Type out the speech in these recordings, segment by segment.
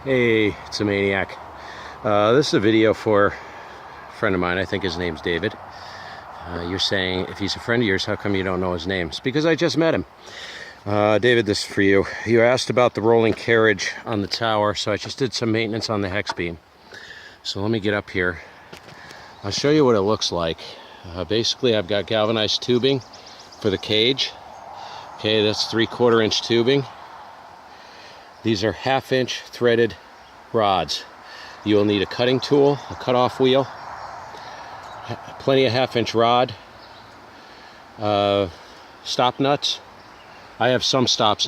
Hey, it's a maniac. This is a video for a friend of mine. I think his name's David. You're saying, if he's a friend of yours, how come you don't know his name? It's because I just met him. David, this is for you. You asked about the rolling carriage on the tower, so I just did some maintenance on the hex beam. So let me get up here. I'll show you what it looks like. Basically, I've got galvanized tubing for the cage. Okay, that's 3/4 inch tubing. These are 1/2 inch threaded rods. You will need a cutting tool, a cutoff wheel, plenty of 1/2 inch rod, stop nuts. I have some stop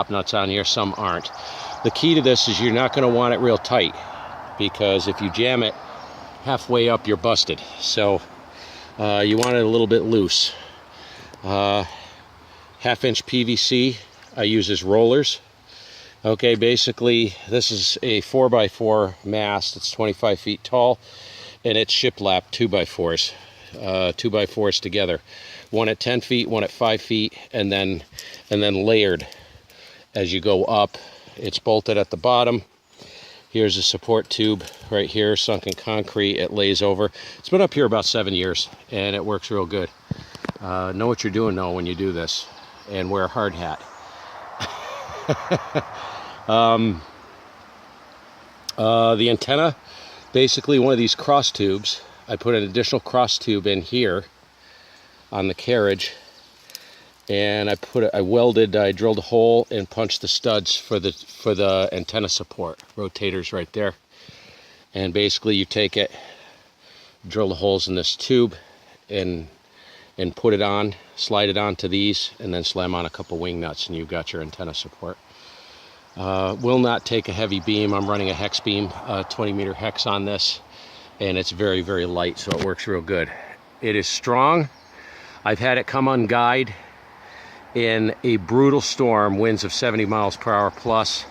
nuts on here, some aren't. The key to this is you're not going to want it real tight, because if you jam it halfway up, you're busted. So you want it a little bit loose. 1/2 inch PVC I use as rollers. Okay, basically this is a 4x4 mast. It's 25 feet tall, and it's shiplap 2x4s, 2x4s together. One at 10 feet, one at 5 feet, and then layered as you go up. It's bolted at the bottom. Here's a support tube right here, sunk in concrete. It lays over. It's been up here about 7 years, and it works real good. Know what you're doing though when you do this, and wear a hard hat. The antenna, basically one of these cross tubes. I put an additional cross tube in here on the carriage, and I drilled a hole and punched the studs for the antenna support, rotators right there. And basically you take it, drill the holes in this tube, and put it on, slide it onto these, and then slam on a couple wing nuts, and you've got your antenna support. Will not take a heavy beam. I'm running a hex beam, 20 meter hex on this, and it's very, very light, so it works real good. It is strong. I've had it come unguyed in a brutal storm, winds of 70 miles per hour plus.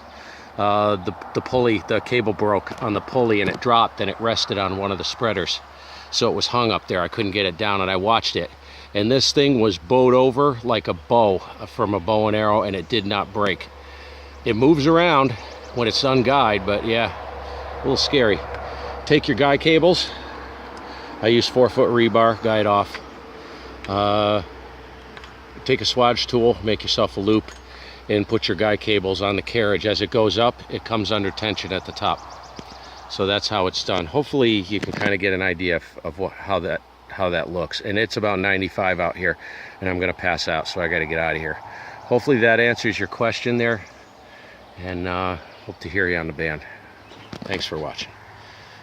The pulley, the cable broke on the pulley, and it dropped, and it rested on one of the spreaders. So it was hung up there. I couldn't get it down, and I watched it. And this thing was bowed over like a bow from a bow and arrow, and it did not break. It moves around when it's unguyed, but yeah, a little scary. Take your guy cables. I use 4-foot rebar, guide off. Take a swage tool, make yourself a loop, and put your guy cables on the carriage. As it goes up, it comes under tension at the top. So that's how it's done. Hopefully you can kind of get an idea of how that looks. And it's about 95 out here, and I'm going to pass out, so I got to get out of here. Hopefully that answers your question there, and hope to hear you on the band. Thanks for watching.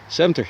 7-3.